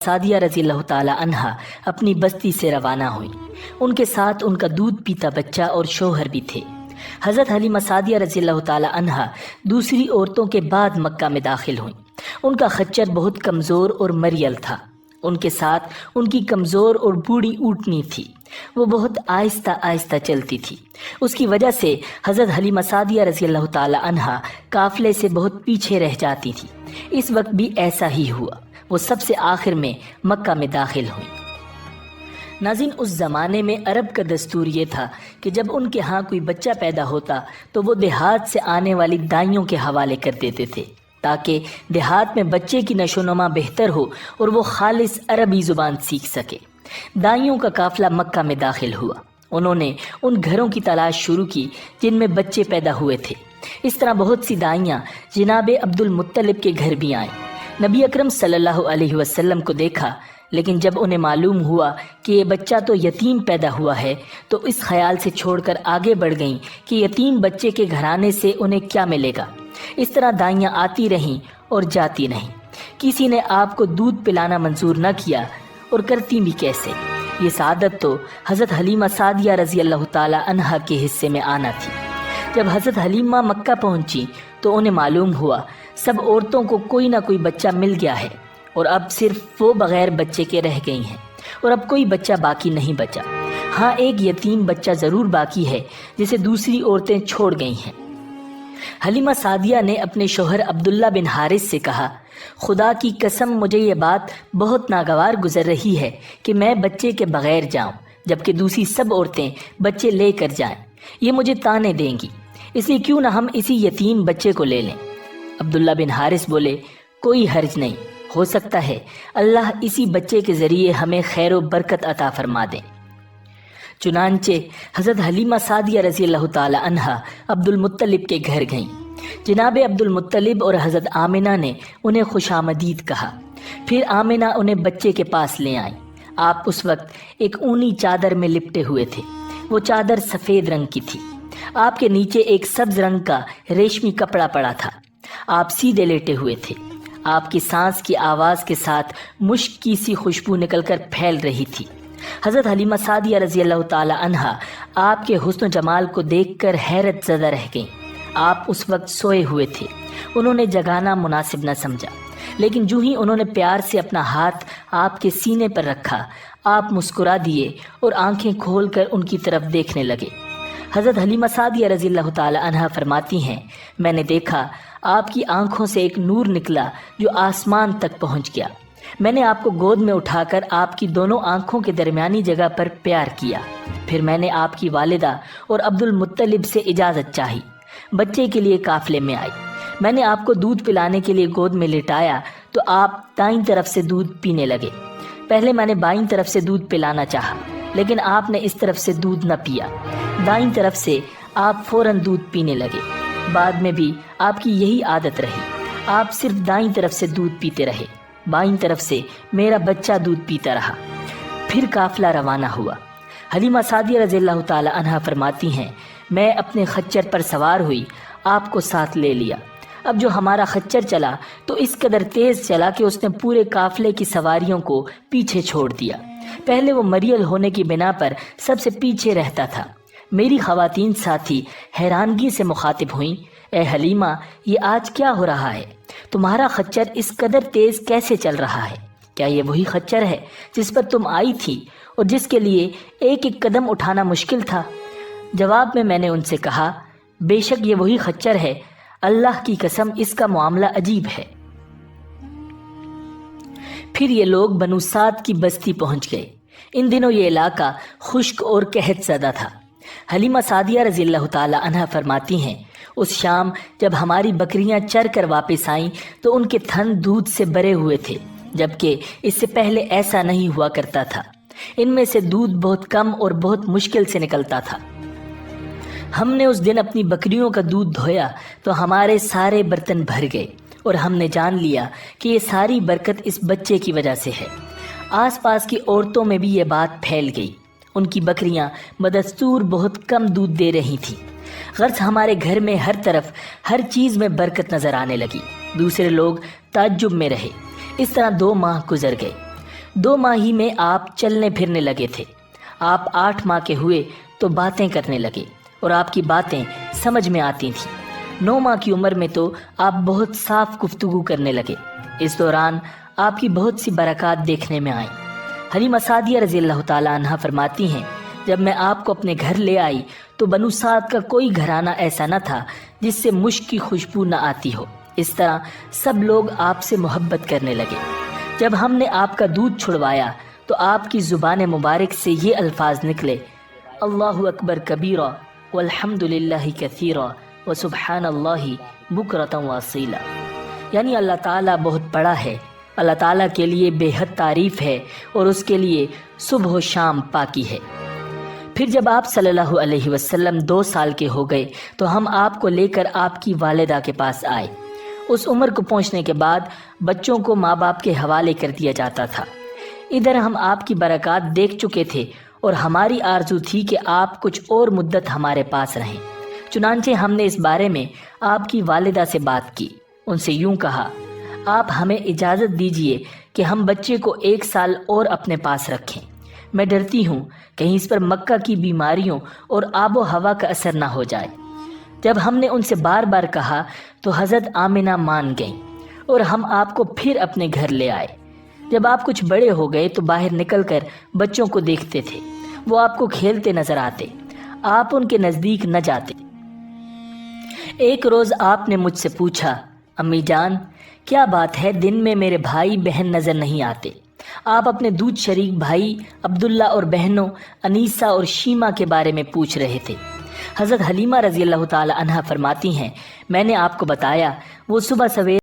سعدیہ رضی اللہ تعالی عنہا اپنی بستی سے روانہ ہوئیں۔ ان کے ساتھ ان کا دودھ پیتا بچہ اور شوہر بھی تھے۔ حضرت حلیمہ سعدیہ رضی اللہ تعالی عنہا دوسری عورتوں کے بعد مکہ میں داخل ہوئیں۔ ان کا خچر بہت کمزور اور مریل تھا۔ ان کے ساتھ ان کی کمزور اور بوڑھی اونٹنی تھی۔ وہ بہت آہستہ آہستہ چلتی تھی۔ اس کی وجہ سے حضرت حلیمہ سعدیہ رضی اللہ تعالی عنہا قافلے سے بہت پیچھے رہ جاتی تھی۔ اس وقت بھی ایسا ہی ہوا۔ وہ سب سے آخر میں مکہ میں داخل ہوئیں۔ ناظرین، اس زمانے میں عرب کا دستور یہ تھا کہ جب ان کے ہاں کوئی بچہ پیدا ہوتا تو وہ دیہات سے آنے والی دائیوں کے حوالے کر دیتے تھے تاکہ دیہات میں بچے کی نشو و نما بہتر ہو اور وہ خالص عربی زبان سیکھ سکے۔ دائیوں کا قافلہ مکہ میں داخل ہوا۔ انہوں نے ان گھروں کی تلاش شروع کی جن میں بچے پیدا ہوئے تھے۔ اس طرح بہت سی دائیاں جناب عبد المطلب کے گھر بھی آئیں۔ نبی اکرم صلی اللہ علیہ وسلم کو دیکھا، لیکن جب انہیں معلوم ہوا کہ یہ بچہ تو یتیم پیدا ہوا ہے تو اس خیال سے چھوڑ کر آگے بڑھ گئیں کہ یتیم بچے کے گھرانے سے انہیں کیا ملے گا۔ اس طرح دائیاں آتی رہیں اور جاتی نہیں۔ کسی نے آپ کو دودھ پلانا منظور نہ کیا، اور کرتی بھی کیسے؟ یہ سعادت تو حضرت حلیمہ سعدیہ رضی اللہ تعالی عنہا کے حصے میں آنا تھی۔ جب حضرت حلیمہ مکہ پہنچی تو انہیں معلوم ہوا سب عورتوں کو کوئی نہ کوئی بچہ مل گیا ہے، اور اب صرف وہ بغیر بچے کے رہ گئی ہیں، اور اب کوئی بچہ باقی نہیں بچا۔ ہاں، ایک یتیم بچہ ضرور باقی ہے جسے دوسری عورتیں چھوڑ گئی ہیں۔ حلیمہ سعدیہ نے اپنے شوہر عبداللہ بن حارث سے کہا، خدا کی قسم مجھے یہ بات بہت ناگوار گزر رہی ہے کہ میں بچے کے بغیر جاؤں جبکہ دوسری سب عورتیں بچے لے کر جائیں۔ یہ مجھے طانے دیں گی، اس لیے کیوں نہ ہم اسی یتیم بچے کو لے لیں۔ عبداللہ بن حارث بولے، کوئی حرج نہیں، ہو سکتا ہے اللہ اسی بچے کے ذریعے ہمیں خیر و برکت عطا فرما دیں۔ چنانچہ حضرت حلیمہ سعدیہ رضی اللہ تعالی عنہا عبد المطلب کے گھر گئیں۔ جناب عبد المطلب اور حضرت آمنہ نے انہیں خوش آمدید کہا۔ پھر آمنہ انہیں بچے کے پاس لے آئیں۔ آپ اس وقت ایک اونی چادر میں لپٹے ہوئے تھے۔ وہ چادر سفید رنگ کی تھی۔ آپ کے نیچے ایک سبز رنگ کا ریشمی کپڑا پڑا تھا۔ آپ سیدھے لیٹے ہوئے تھے۔ آپ کی سانس کی آواز کے ساتھ مشک کی سی خوشبو نکل کر پھیل رہی تھی۔ حضرت حلیمہ سعدیہ رضی اللہ تعالی عنہا آپ کے حسن و جمال کو دیکھ کر حیرت زدہ رہ گئیں۔ آپ اس وقت سوئے ہوئے تھے۔ انہوں نے جگانا مناسب نہ سمجھا، لیکن جو ہی انہوں نے پیار سے اپنا ہاتھ آپ کے سینے پر رکھا، آپ مسکرا دیے اور آنکھیں کھول کر ان کی طرف دیکھنے لگے۔ حضرت حلیمہ سعدیہ رضی اللہ تعالی عنہا فرماتی ہیں، میں نے دیکھا آپ کی آنکھوں سے ایک نور نکلا جو آسمان تک پہنچ گیا۔ میں نے آپ کو گود میں اٹھا کر آپ کی دونوں آنکھوں کے درمیانی جگہ پر پیار کیا۔ پھر میں نے آپ کی والدہ اور عبد المطلب سے اجازت چاہی۔ بچے کے لیے قافلے میں آئی۔ میں نے آپ کو دودھ پلانے کے لیے گود میں لٹایا تو آپ دائیں طرف سے دودھ پینے لگے۔ پہلے میں نے بائیں طرف سے دودھ پلانا چاہا، لیکن آپ نے اس طرف سے دودھ نہ پیا۔ دائیں طرف سے آپ فوراً دودھ پینے لگے۔ بعد میں بھی آپ کی یہی عادت رہی۔ آپ صرف دائیں طرف سے دودھ پیتے رہے۔ بائیں طرف سے میرا بچہ دودھ پیتا رہا۔ پھر قافلہ روانہ ہوا۔ حلیمہ سعدیہ رضی اللہ تعالی عنہا فرماتی ہیں، میں اپنے خچر پر سوار ہوئی، آپ کو ساتھ لے لیا۔ اب جو ہمارا خچر چلا تو اس قدر تیز چلا کہ اس نے پورے قافلے کی سواریوں کو پیچھے چھوڑ دیا۔ پہلے وہ مریل ہونے کی بنا پر سب سے پیچھے رہتا تھا۔ میری خواتین ساتھی حیرانگی سے مخاطب ہوئیں، اے حلیمہ، یہ آج کیا ہو رہا ہے؟ تمہارا خچر اس قدر تیز کیسے چل رہا ہے؟ کیا یہ وہی خچر ہے جس پر تم آئی تھی اور جس کے لیے ایک ایک قدم اٹھانا مشکل تھا؟ جواب میں نے ان سے کہا، بے شک یہ وہی خچر ہے، اللہ کی قسم اس کا معاملہ عجیب ہے۔ پھر یہ لوگ بنو سعد کی بستی پہنچ گئے۔ ان دنوں یہ علاقہ خشک اور قحط زدہ تھا۔ حلیمہ سعدیہ رضی اللہ تعالی عنہا فرماتی ہیں، اس شام جب ہماری بکریاں چر کر واپس آئیں تو ان کے تھن دودھ سے بھرے ہوئے تھے، جبکہ اس سے پہلے ایسا نہیں ہوا کرتا تھا۔ ان میں سے دودھ بہت کم اور بہت مشکل سے نکلتا تھا۔ ہم نے اس دن اپنی بکریوں کا دودھ دھویا تو ہمارے سارے برتن بھر گئے، اور ہم نے جان لیا کہ یہ ساری برکت اس بچے کی وجہ سے ہے۔ آس پاس کی عورتوں میں بھی یہ بات پھیل گئی۔ ان کی بکریاں بدستور بہت کم دودھ دے رہی تھیں۔ غرض ہمارے گھر میں ہر طرف ہر چیز میں برکت نظر آنے لگی۔ دوسرے لوگ تعجب میں رہے۔ اس طرح 2 ماہ گزر گئے۔ 2 ماہ ہی میں آپ چلنے پھرنے لگے تھے۔ آپ 8 ماہ کے ہوئے تو باتیں کرنے لگے اور آپ کی باتیں سمجھ میں آتی تھیں۔ 9 ماہ کی عمر میں تو آپ بہت صاف گفتگو کرنے لگے۔ اس دوران آپ کی بہت سی برکات دیکھنے میں آئیں۔ حلیمہ سعدیہ رضی اللہ تعالیٰ عنہ فرماتی ہیں، جب میں آپ کو اپنے گھر لے آئی تو بنو سعد کا کوئی گھرانہ ایسا نہ تھا جس سے مشک کی خوشبو نہ آتی ہو۔ اس طرح سب لوگ آپ سے محبت کرنے لگے۔ جب ہم نے آپ کا دودھ چھڑوایا تو آپ کی زبان مبارک سے یہ الفاظ نکلے، اللہ اکبر کبیرہ والحمد للہ کثیرہ وسبحان اللہ بکرۃ واصیلا، یعنی اللہ تعالیٰ بہت بڑا ہے، اللہ تعالیٰ کے لیے بے حد تعریف ہے اور اس کے لیے صبح و شام پاکی ہے۔ پھر جب آپ صلی اللہ علیہ وسلم 2 سال کے ہو گئے تو ہم آپ کو لے کر آپ کی والدہ کے پاس آئے۔ اس عمر کو پہنچنے کے بعد بچوں کو ماں باپ کے حوالے کر دیا جاتا تھا۔ ادھر ہم آپ کی برکات دیکھ چکے تھے اور ہماری آرزو تھی کہ آپ کچھ اور مدت ہمارے پاس رہیں۔ چنانچہ ہم نے اس بارے میں آپ کی والدہ سے بات کی۔ ان سے یوں کہا، آپ ہمیں اجازت دیجئے کہ ہم بچے کو 1 سال اور اپنے پاس رکھیں۔ میں ڈرتی ہوں کہیں اس پر مکہ کی بیماریوں اور آب و ہوا کا اثر نہ ہو جائے۔ جب ہم نے ان سے بار بار کہا تو حضرت آمنہ مان گئیں اور ہم آپ کو پھر اپنے گھر لے آئے۔ جب آپ کچھ بڑے ہو گئے تو باہر نکل کر بچوں کو دیکھتے تھے، وہ آپ کو کھیلتے نظر آتے، آپ ان کے نزدیک نہ جاتے۔ ایک روز آپ نے مجھ سے پوچھا، امی جان کیا بات ہے دن میں میرے بھائی بہن نظر نہیں آتے؟ آپ اپنے دودھ شریک بھائی عبداللہ اور بہنوں انیسہ اور شیمہ کے بارے میں پوچھ رہے تھے۔ حضرت حلیمہ رضی اللہ تعالی عنہ فرماتی ہیں، میں نے آپ کو بتایا وہ صبح سویرے